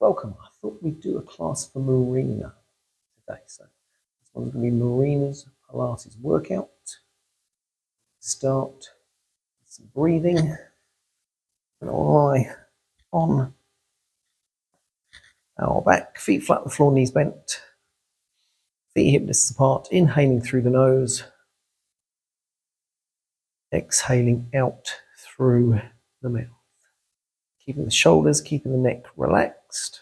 Welcome. I thought we'd do a class for Marina today. So this one's going to be Marina's Pilates workout. Start with some breathing. Going to lie on our back, feet flat on the floor, knees bent, feet hip distance apart, inhaling through the nose, exhaling out through the mouth. Keeping the shoulders, keeping the neck relaxed.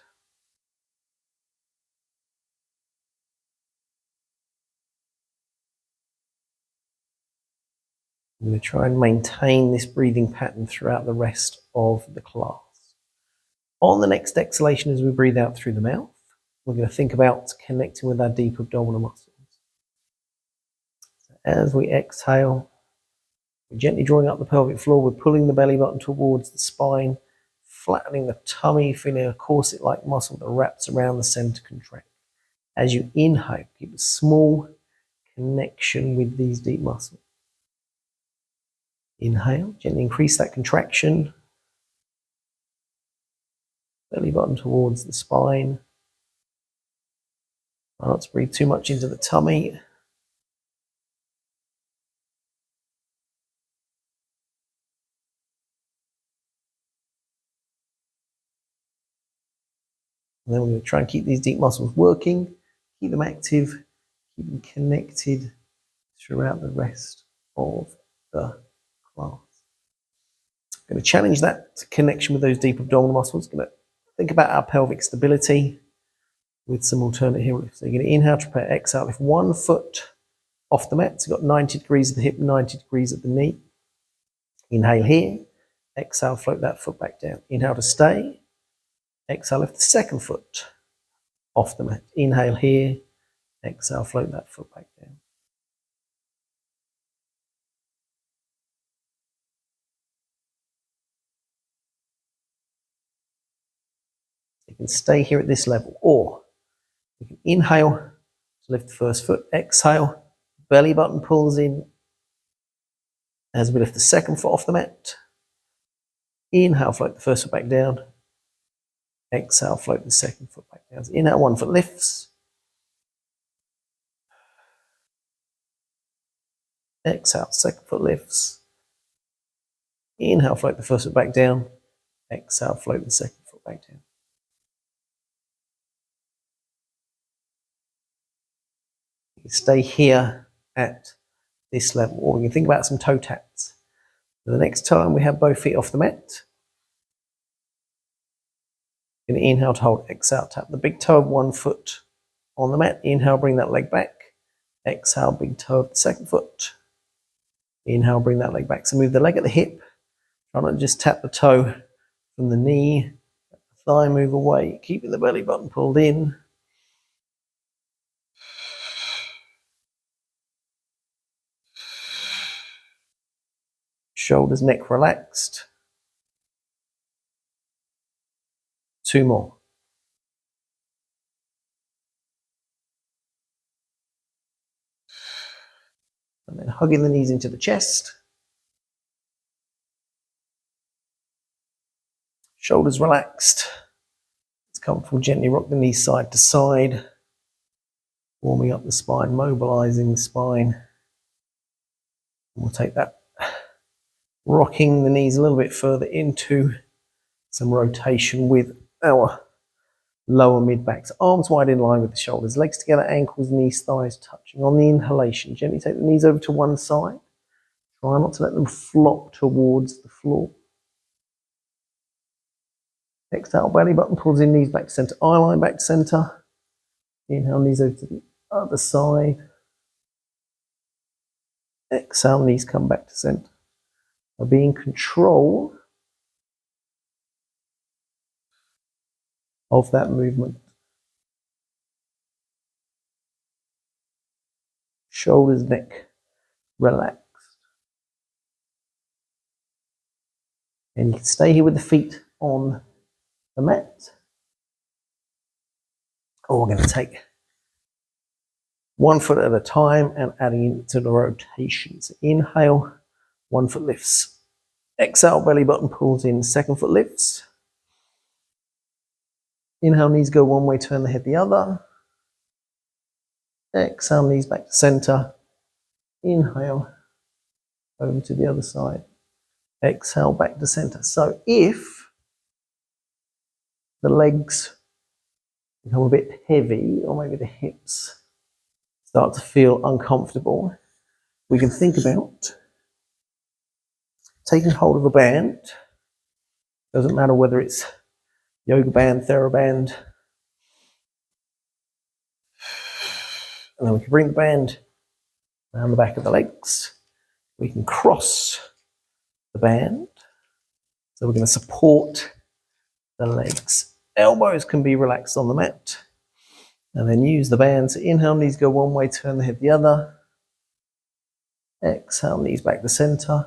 I'm going to try and maintain this breathing pattern throughout the rest of the class. On the next exhalation, as we breathe out through the mouth, we're going to think about connecting with our deep abdominal muscles. So as we exhale, we're gently drawing up the pelvic floor, we're pulling the belly button towards the spine, flattening the tummy, feeling a corset-like muscle that wraps around the center contract. As you inhale, keep a small connection with these deep muscles. Inhale, gently increase that contraction. Belly button towards the spine. Try not to breathe too much into the tummy. And then we're going to try and keep these deep muscles working, keep them active, keep them connected throughout the rest of the class. I'm going to challenge that connection with those deep abdominal muscles. Going to think about our pelvic stability with some alternate heel lifts. So you're going to inhale to prepare, exhale, lift one foot off the mat. So you've got 90 degrees at the hip, 90 degrees at the knee. Inhale here, exhale, float that foot back down. Inhale to stay, exhale, lift the second foot off the mat. Inhale here, exhale, float that foot back down. You can stay here at this level, or you can inhale to lift the first foot, exhale, belly button pulls in as we lift the second foot off the mat. Inhale, float the first foot back down. Exhale, float the second foot back down. So inhale, one foot lifts. Exhale, second foot lifts. Inhale, float the first foot back down. Exhale, float the second foot back down. You can stay here at this level, or we can think about some toe taps. So the next time we have both feet off the mat, you're going to inhale to hold, exhale, tap the big toe of one foot on the mat. Inhale, bring that leg back. Exhale, big toe of the second foot. Inhale, bring that leg back. So move the leg at the hip. Try not to just tap the toe from the knee. Let the thigh move away, keeping the belly button pulled in. Shoulders, neck relaxed. 2 more. And then hugging the knees into the chest. Shoulders relaxed. It's comfortable. Gently rock the knees side to side. Warming up the spine, mobilizing the spine. And we'll take that, rocking the knees a little bit further into some rotation with our lower mid back. So arms wide in line with the shoulders, legs together, ankles, knees, thighs touching. On the inhalation, gently take the knees over to one side. Try not to let them flop towards the floor. Exhale, belly button pulls in, knees back to center, eye line back to center. Inhale, knees over to the other side. Exhale, knees come back to center. Now be in control of that movement. Shoulders, neck relaxed. And you can stay here with the feet on the mat. Or we're going to take one foot at a time and adding into the rotation. So inhale, one foot lifts. Exhale, belly button pulls in, second foot lifts. Inhale, knees go one way, turn the head the other. Exhale, knees back to center. Inhale, over to the other side. Exhale, back to center. So if the legs become a bit heavy, or maybe the hips start to feel uncomfortable, we can think about taking hold of a band. Doesn't matter whether it's yoga band, TheraBand. And then we can bring the band around the back of the legs. We can cross the band. So we're going to support the legs. Elbows can be relaxed on the mat. And then use the band. So inhale, knees go one way, turn the head the other. Exhale, knees back to center.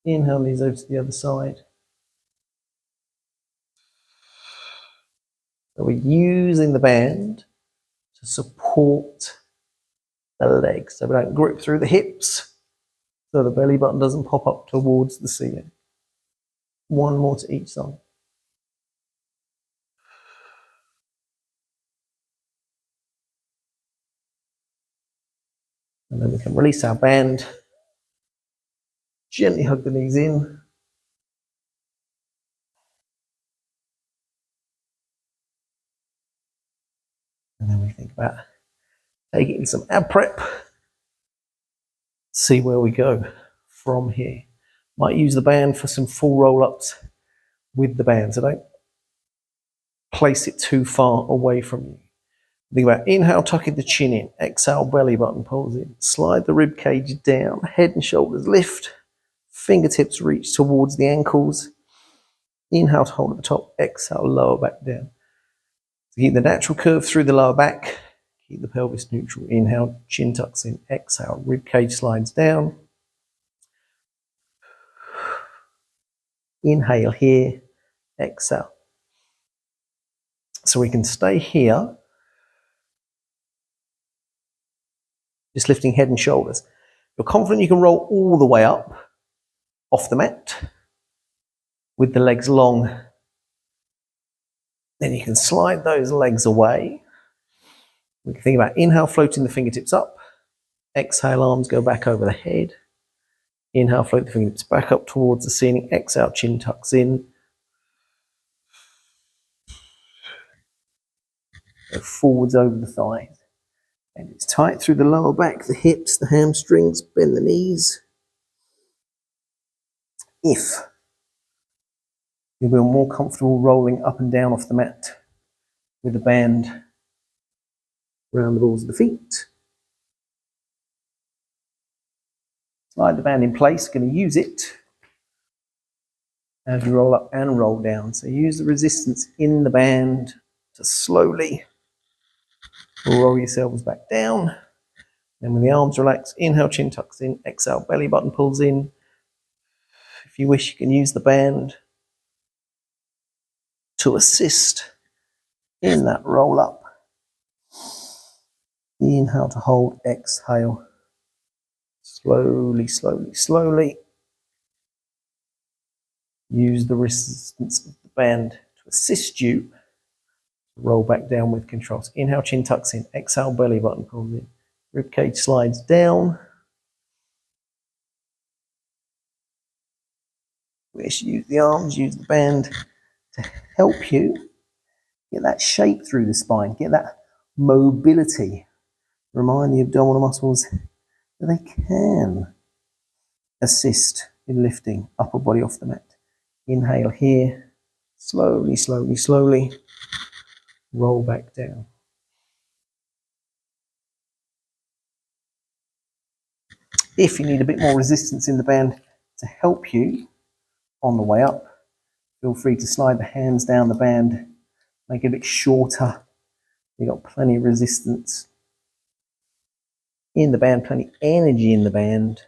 Inhale, knees over to the other side. So we're using the band to support the legs. So we don't grip through the hips, so the belly button doesn't pop up towards the ceiling. One more to each side. And then we can release our band. Gently hug the knees in. And then we think about taking some ab prep. See where we go from here. Might use the band for some full roll-ups with the band, so don't place it too far away from you. Think about inhale, tucking the chin in. Exhale, belly button pulls in. Slide the rib cage down. Head and shoulders lift. Fingertips reach towards the ankles. Inhale to hold at the top. Exhale, lower back down. So keep the natural curve through the lower back. Keep the pelvis neutral. Inhale, chin tucks in. Exhale, rib cage slides down. Inhale here. Exhale. So we can stay here, just lifting head and shoulders. If you're confident you can roll all the way up off the mat with the legs long, then you can slide those legs away. We can think about inhale, floating the fingertips up. Exhale, arms go back over the head. Inhale, float the fingertips back up towards the ceiling. Exhale, chin tucks in. Go forwards over the thighs. And it's tight through the lower back, the hips, the hamstrings, bend the knees. If you feel more comfortable rolling up and down off the mat with the band around the balls of the feet. Slide the band in place, going to use it as you roll up and roll down. So use the resistance in the band to slowly roll yourselves back down. Then when the arms relax, inhale, chin tucks in, exhale, belly button pulls in. If you wish, you can use the band to assist in that roll up. Inhale to hold, exhale. Slowly, slowly, slowly. Use the resistance of the band to assist you to roll back down with control. So inhale, chin tucks in, exhale, belly button pulls in. Ribcage slides down. Wish use the arms, use the band to help you get that shape through the spine, get that mobility. Remind the abdominal muscles that they can assist in lifting upper body off the mat. Inhale here, slowly, slowly, slowly, roll back down. If you need a bit more resistance in the band to help you on the way up, feel free to slide the hands down the band, make it a bit shorter. You've got plenty of resistance in the band, plenty of energy in the band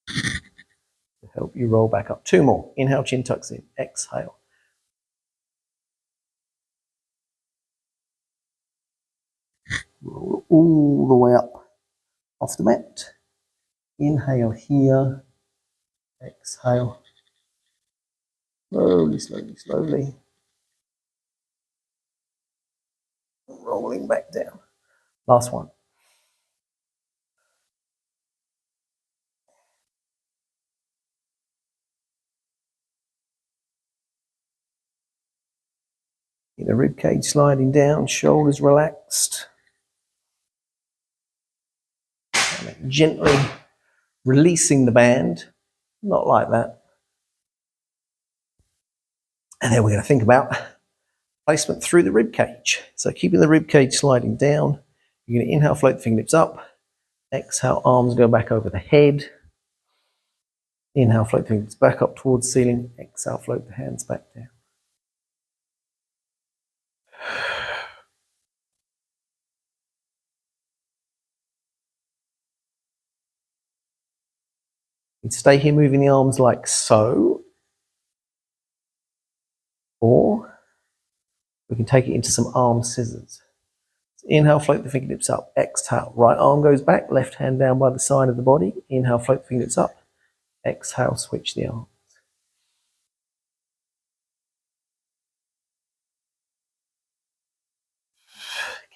to help you roll back up. Two more. Inhale, chin tucks in. Exhale. Roll all the way up off the mat. Inhale here. Exhale. Slowly, slowly, slowly. rolling back down. Last one. Get the rib cage sliding down, shoulders relaxed. And gently releasing the band, not like that. And then we're going to think about placement through the rib cage. So keeping the rib cage sliding down, you're going to inhale, float the fingertips up. Exhale, arms go back over the head. Inhale, float the fingertips back up towards the ceiling. Exhale, float the hands back down. You can stay here moving the arms like so. Or we can take it into some arm scissors. So inhale, float the fingertips up. Exhale, right arm goes back, left hand down by the side of the body. Inhale, float the fingertips up. Exhale, switch the arm.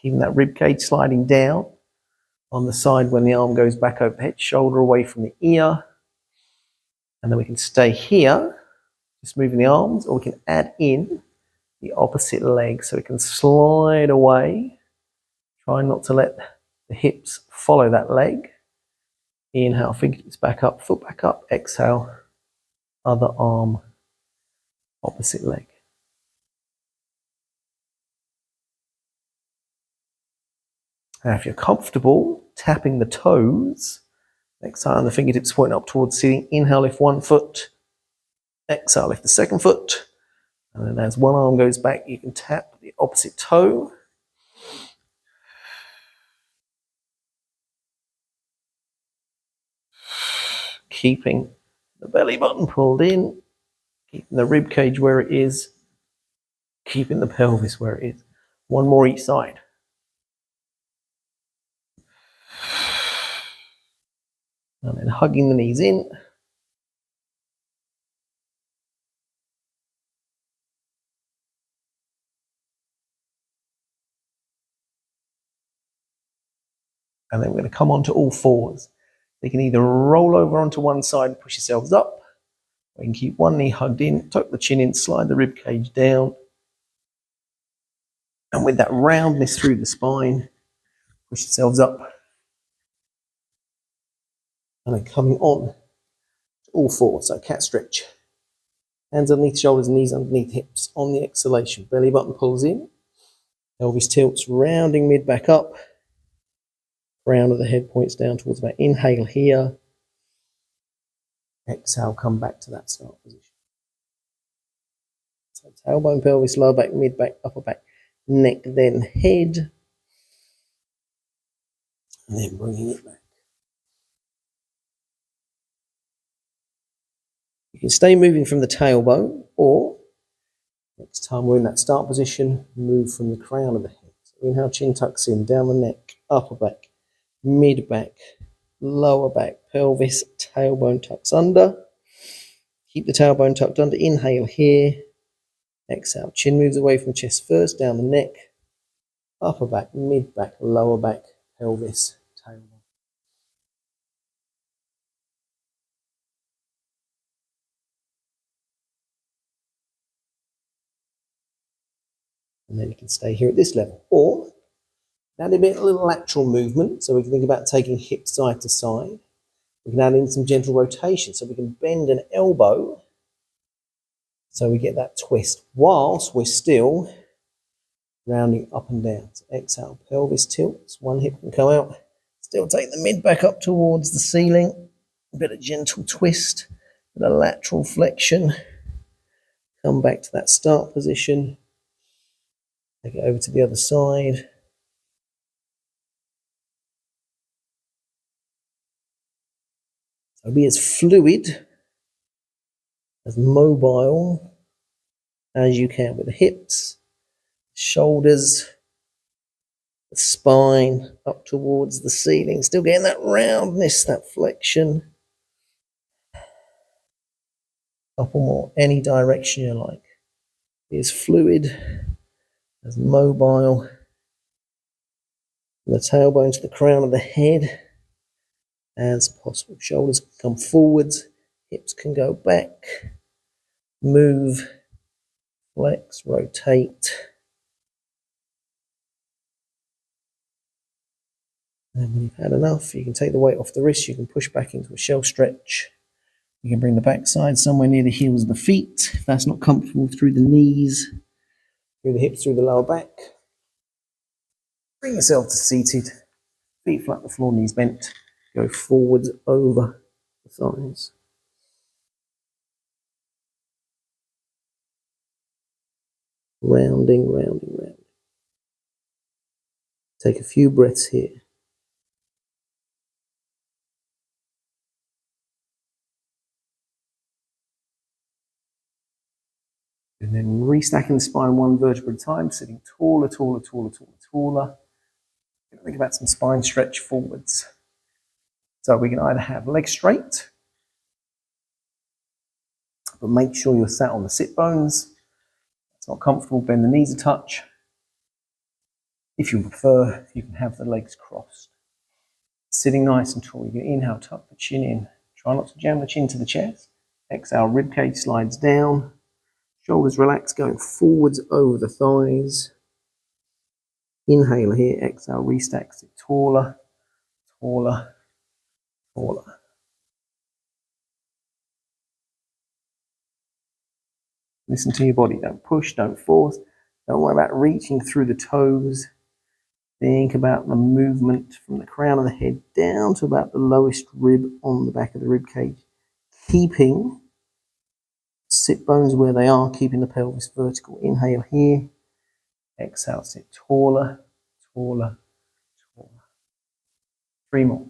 Keeping that rib cage sliding down on the side when the arm goes back over the head, shoulder away from the ear. And then we can stay here, just moving the arms, or we can add in the opposite leg. So we can slide away, try not to let the hips follow that leg. Inhale, fingertips back up, foot back up. Exhale, other arm, opposite leg. Now if you're comfortable tapping the toes, exhale, the fingertips pointing up towards the ceiling. Inhale, lift one foot. Exhale, lift the second foot. And then as one arm goes back, you can tap the opposite toe. Keeping the belly button pulled in, keeping the rib cage where it is, keeping the pelvis where it is. One more each side. And then hugging the knees in. And then we're going to come onto all fours. You can either roll over onto one side and push yourselves up, or you can keep one knee hugged in, tuck the chin in, slide the rib cage down. And with that roundness through the spine, push yourselves up. And then coming on to all fours, so cat stretch. Hands underneath shoulders, knees underneath hips. On the exhalation, belly button pulls in, pelvis tilts, rounding mid back up. Crown of the head points down towards the back. Inhale here. Exhale, come back to that start position. So tailbone, pelvis, lower back, mid back, upper back, neck, then head. And then bringing it back. You can stay moving from the tailbone, or next time we're in that start position, move from the crown of the head. So inhale, chin tucks in, down the neck, upper back, mid back, lower back, pelvis, tailbone tucks under. Keep the tailbone tucked under. Inhale here. Exhale. Chin moves away from the chest first, down the neck, upper back, mid back, lower back, pelvis, tailbone. And then you can stay here at this level. Or add a little lateral movement, so we can think about taking hips side to side. We can add in some gentle rotation, so we can bend an elbow, so we get that twist, whilst we're still rounding up and down. So exhale, pelvis tilts, one hip can come out. Still take the mid back up towards the ceiling. A bit of gentle twist, a bit of lateral flexion. Come back to that start position. Take it over to the other side. So be as fluid, as mobile as you can with the hips, shoulders, the spine up towards the ceiling. Still getting that roundness, that flexion. Up or more, any direction you like. Be as fluid, as mobile From the tailbone to the crown of the head as possible. Shoulders can come forwards, hips can go back, move, flex, rotate. And when you've had enough, you can take the weight off the wrist, you can push back into a shell stretch. You can bring the backside somewhere near the heels of the feet. If that's not comfortable, through the knees, through the hips, through the lower back. Bring yourself to seated, feet flat on the floor, knees bent. Go forwards over the thighs. Rounding, rounding, rounding. Take a few breaths here. And then restacking the spine one vertebra at a time, sitting taller, taller, taller, taller, taller. Think about some spine stretch forwards. So we can either have legs straight, but make sure you're sat on the sit bones. If it's not comfortable, bend the knees a touch. If you prefer, you can have the legs crossed. Sitting nice and tall, you can inhale, tuck the chin in. Try not to jam the chin to the chest. Exhale, ribcage slides down. Shoulders relax, going forwards over the thighs. Inhale here, exhale, restack, sit taller, taller, taller. Listen to your body. Don't push, don't force. Don't worry about reaching through the toes. Think about the movement from the crown of the head down to about the lowest rib on the back of the rib cage. Keeping sit bones where they are, keeping the pelvis vertical. Inhale here. Exhale, sit taller, taller, taller. 3 more.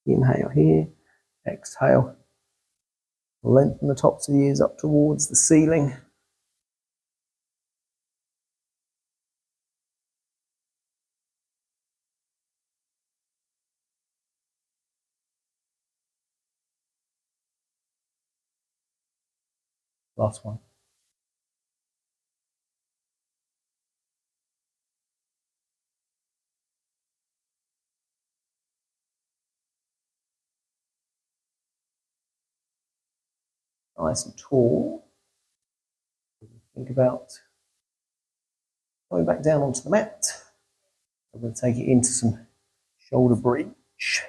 Inhale here. Exhale. Lengthen the tops of the ears up towards the ceiling. Last one. Nice and tall. Think about going back down onto the mat. I'm going to take it into some shoulder bridge.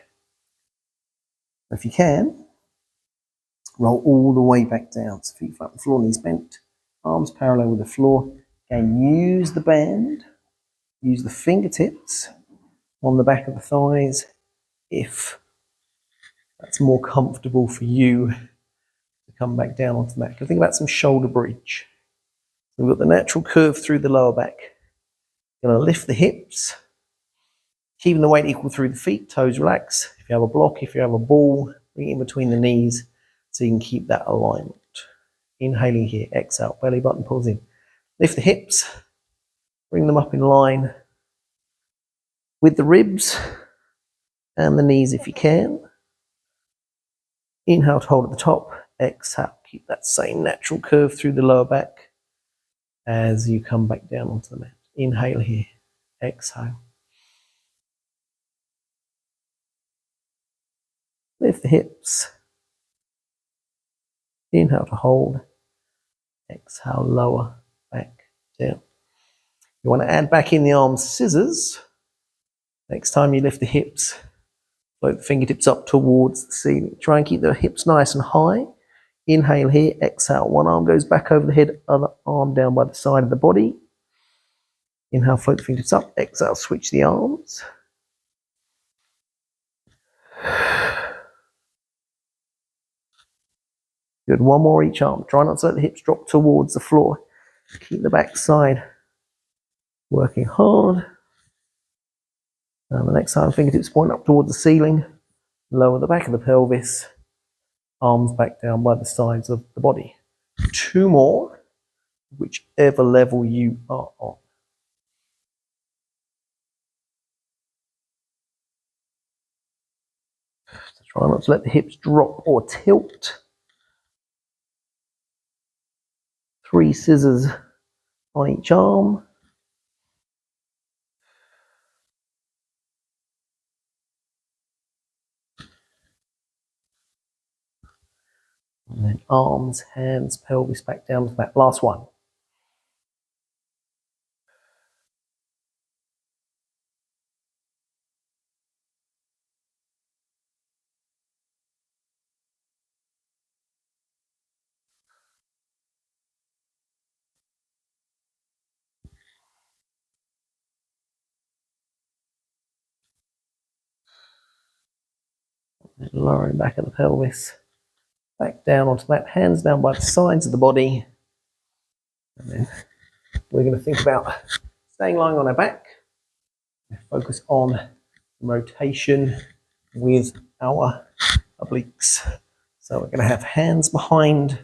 If you can, roll all the way back down. So feet flat on the floor, knees bent, arms parallel with the floor. Again, use the band, use the fingertips on the back of the thighs if that's more comfortable for you to come back down onto the mat. Think about some shoulder bridge. We've got the natural curve through the lower back. You're going to lift the hips, keeping the weight equal through the feet, toes relax. If you have a block, if you have a ball, bring it in between the knees so you can keep that alignment. Inhaling here, exhale, belly button pulls in. Lift the hips, bring them up in line with the ribs and the knees if you can. Inhale to hold at the top, exhale, keep that same natural curve through the lower back as you come back down onto the mat. Inhale here, exhale. Lift the hips. Inhale to hold. Exhale, lower, back, down. You want to add back in the arms scissors. Next time you lift the hips, float the fingertips up towards the ceiling. Try and keep the hips nice and high. Inhale here, exhale. One arm goes back over the head, other arm down by the side of the body. Inhale, float the fingertips up. Exhale, switch the arms. Good, one more each arm. Try not to let the hips drop towards the floor. Keep the back side working hard. And the next time, fingertips point up towards the ceiling. Lower the back of the pelvis. Arms back down by the sides of the body. 2 more, whichever level you are on. So try not to let the hips drop or tilt. 3 scissors on each arm. And then arms, hands, pelvis back down to that last one. And lowering back of the pelvis. Back down onto that, hands down by the sides of the body. And then we're going to think about staying lying on our back. Focus on rotation with our obliques. So we're going to have hands behind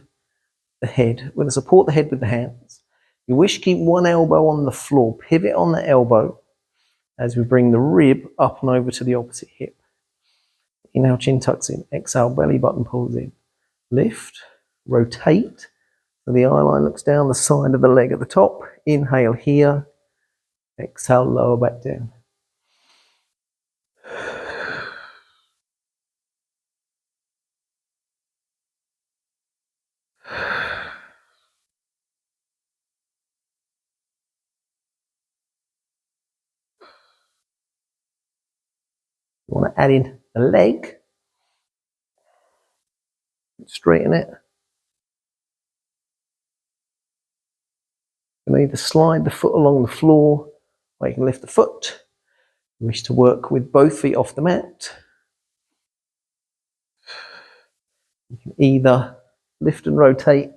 the head. We're going to support the head with the hands. You wish to keep one elbow on the floor. Pivot on the elbow as we bring the rib up and over to the opposite hip. Inhale, chin tucks in. Exhale, belly button pulls in. Lift, rotate. So the eye line looks down the side of the leg at the top. Inhale here. Exhale, lower back down. You want to add in the leg. Straighten it. You can either slide the foot along the floor or you can lift the foot. You wish to work with both feet off the mat. You can either lift and rotate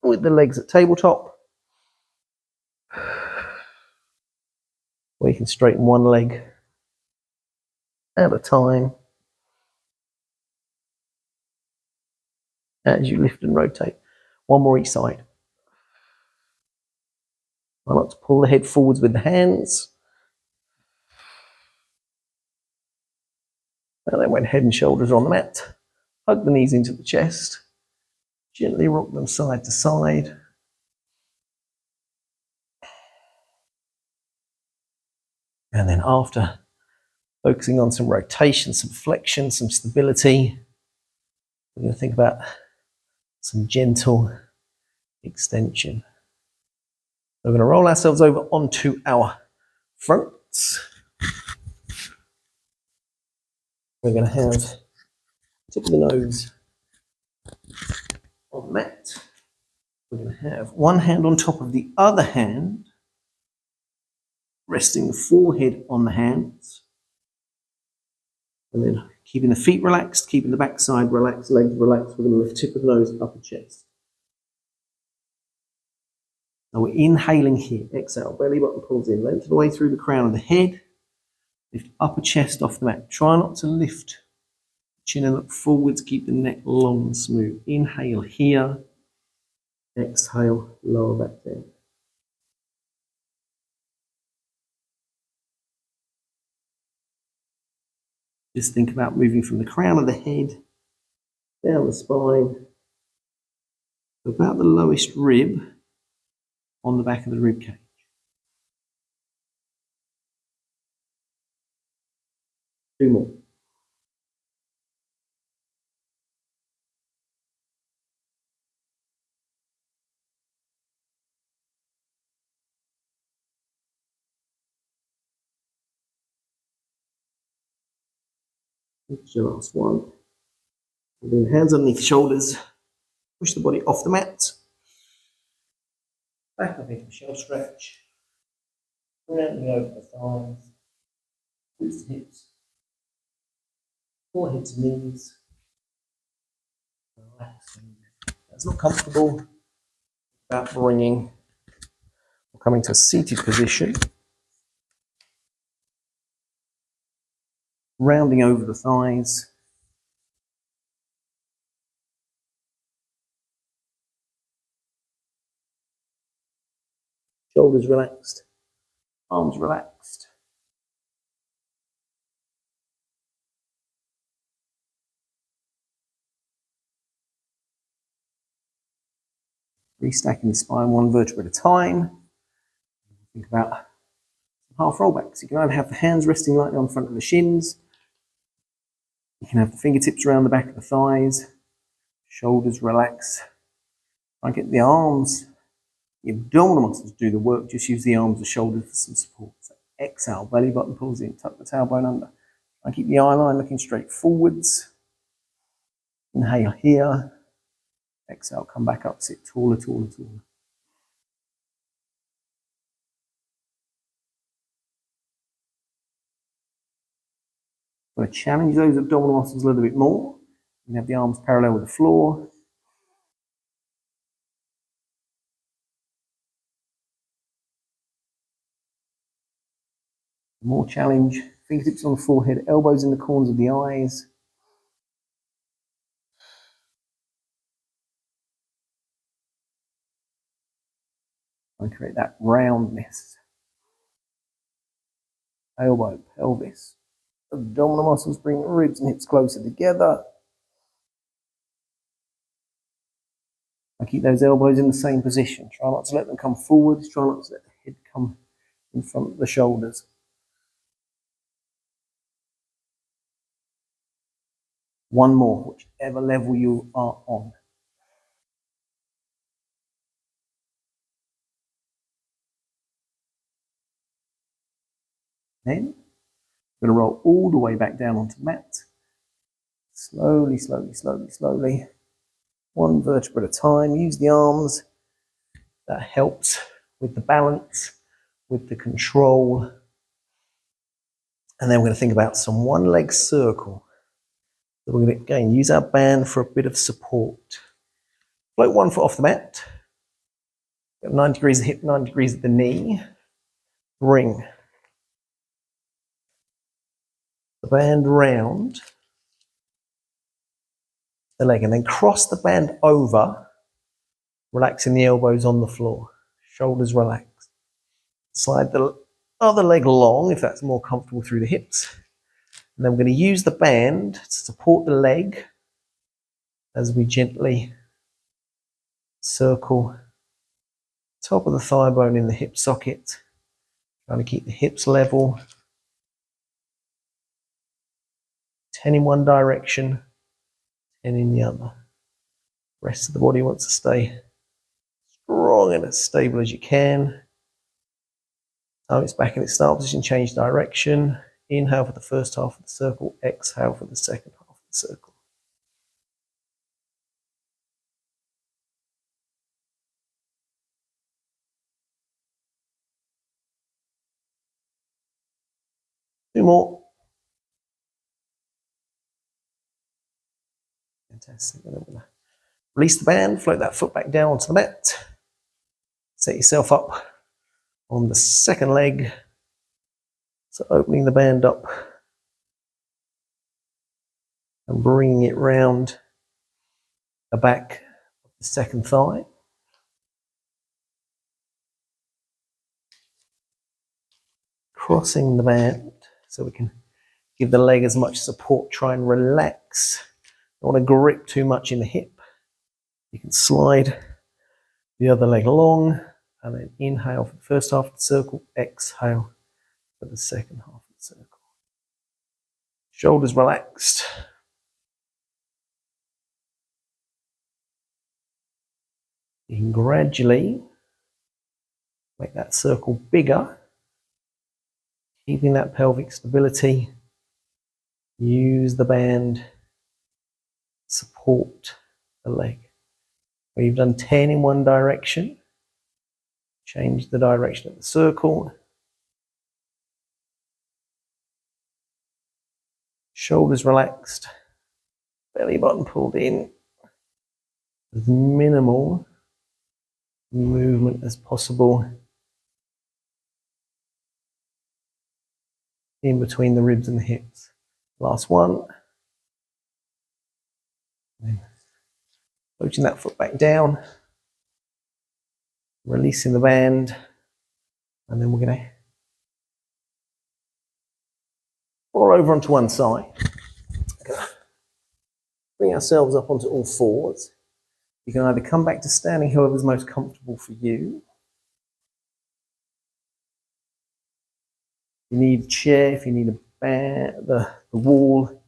with the legs at tabletop, or you can straighten one leg at a time as you lift and rotate. One more each side. I like to pull the head forwards with the hands. And then when head and shoulders are on the mat, hug the knees into the chest. Gently rock them side to side. And then after focusing on some rotation, some flexion, some stability, we're going to think about some gentle extension. We're going to roll ourselves over onto our fronts. We're going to have tip of the nose on the mat. We're going to have one hand on top of the other hand, resting the forehead on the hands. And then keeping the feet relaxed, keeping the backside relaxed, legs relaxed. We're going to lift tip of the nose, upper chest. Now we're inhaling here. Exhale, belly button pulls in, lengthen the way through the crown of the head. Lift upper chest off the mat. Try not to lift chin and look forwards. Keep the neck long and smooth. Inhale here. Exhale, lower back down. Just think about moving from the crown of the head down the spine to about the lowest rib on the back of the rib cage. Two more. That's your last one. And then hands underneath the shoulders. Push the body off the mat. Back up into a shell stretch. Rounding over the thighs. Glutes to hips. Forehead to knees. Relaxing. That's not comfortable. About bringing or coming to a seated position. Rounding over the thighs. Shoulders relaxed. Arms relaxed. Restacking the spine one vertebra at a time. Think about half rollbacks. You can either have the hands resting lightly on front of the shins. You can have the fingertips around the back of the thighs. Shoulders relax. Try and get the arms, the abdominal muscles do the work. Just use the arms and shoulders for some support. So exhale, belly button pulls in, tuck the tailbone under. Try and keep the eye line looking straight forwards. Inhale here. Exhale, come back up, sit taller, taller, taller. I'm going to challenge those abdominal muscles a little bit more. You can have the arms parallel with the floor. More challenge. Fingertips on the forehead, elbows in the corners of the eyes. And create that roundness. Elbow, pelvis. Abdominal muscles bring ribs and hips closer together. And keep those elbows in the same position. Try not to let them come forward. Try not to let the head come in front of the shoulders. One more, whichever level you are on. Then we're going to roll all the way back down onto the mat. Slowly, slowly, slowly, slowly. One vertebra at a time. Use the arms. That helps with the balance, with the control. And then we're going to think about some one-leg circle. So we're going to, again, use our band for a bit of support. Float 1 foot off the mat. 90 degrees at the hip, 90 degrees at the knee. Bring the band round the leg and then cross the band over, relaxing the elbows on the floor. Shoulders relaxed. Slide the other leg long if that's more comfortable through the hips. And then we're going to use the band to support the leg as we gently circle top of the thigh bone in the hip socket, trying to keep the hips level. 10 in one direction, 10 in the other. Rest of the body wants to stay strong and as stable as you can. Time it's back in its start position, change direction. Inhale for the first half of the circle, exhale for the second half of the circle. Two more. Fantastic. And then we're going to release the band, float that foot back down onto the mat. Set yourself up on the second leg. So opening the band up and bringing it round the back of the second thigh. Crossing the band so we can give the leg as much support. Try and relax. Don't want to grip too much in the hip. You can slide the other leg along and then inhale for the first half of the circle, exhale for the second half of the circle. Shoulders relaxed. You can gradually make that circle bigger, keeping that pelvic stability. Use the band, support the leg. Where you've done 10 in one direction, change the direction of the circle. Shoulders relaxed, belly button pulled in, as minimal movement as possible in between the ribs and the hips. Last one. Floating that foot back down, releasing the band, and then we're going to roll over onto one side. Bring ourselves up onto all fours. You can either come back to standing, however's most comfortable for you. If you need a chair, if you need the wall,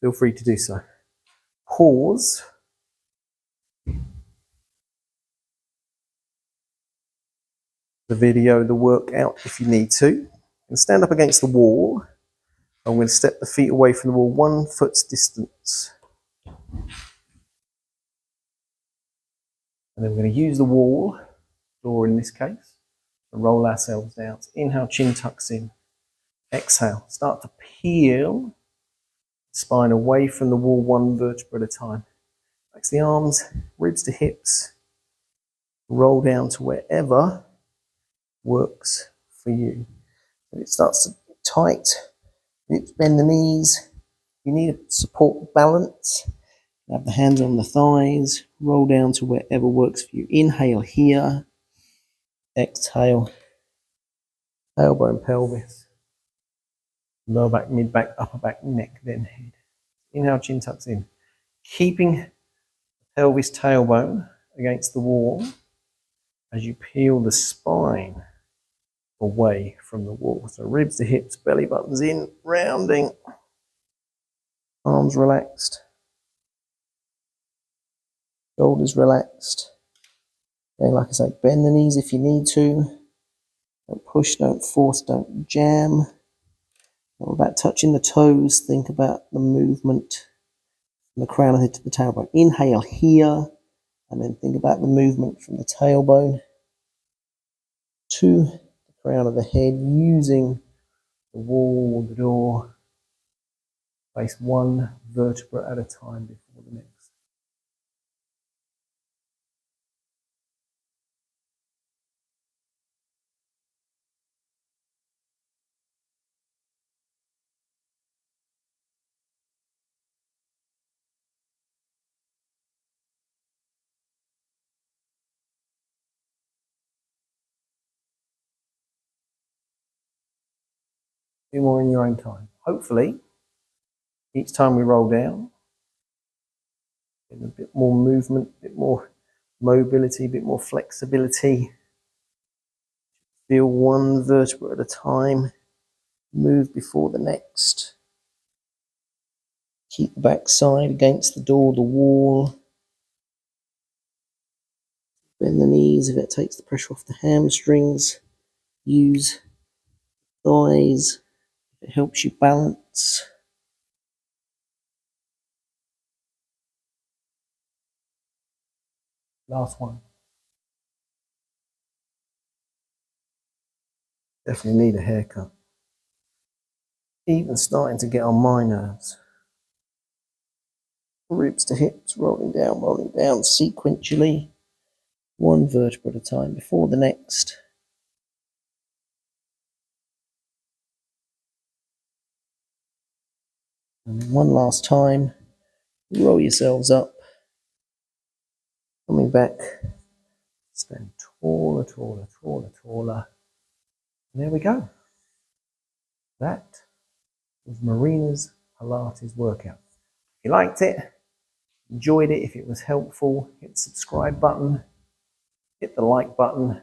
feel free to do so. Pause. The video, the workout, if you need to. And stand up against the wall. I'm going to step the feet away from the wall 1 foot's distance. And then we're going to use the wall, floor in this case, to roll ourselves down. So inhale, chin tucks in. Exhale, start to peel spine away from the wall 1 vertebra at a time. Flex the arms, ribs to hips. Roll down to wherever works for you. If it starts to get tight, bend the knees. You need to support balance. Have the hands on the thighs. Roll down to wherever works for you. Inhale here. Exhale. Tailbone, pelvis. Lower back, mid back, upper back, neck, then head. Inhale, chin tucks in. Keeping the pelvis, tailbone against the wall as you peel the spine away from the wall. So ribs to hips, belly buttons in, rounding. Arms relaxed. Shoulders relaxed. Okay, like I say, bend the knees if you need to. Don't push, don't force, don't jam. Not about touching the toes. Think about the movement from the crown of the head to the tailbone. Inhale here, and then think about the movement from the tailbone to the crown of the head, using the wall, the door. Place 1 vertebra at a time before the next. Do more in your own time. Hopefully, each time we roll down, a bit more movement, a bit more mobility, a bit more flexibility. Feel 1 vertebra at a time. Move before the next. Keep the back side against the door, the wall. Bend the knees if it takes the pressure off the hamstrings. Use thighs if it helps you balance. Last one. Definitely need a haircut. Even starting to get on my nerves. Ribs to hips, rolling down sequentially. 1 vertebra at a time before the next. And then one last time. Roll yourselves up. Coming back. Stand taller, taller, taller, taller. And there we go. That was Marina's Pilates workout. If you liked it, enjoyed it, if it was helpful, hit the subscribe button, hit the like button,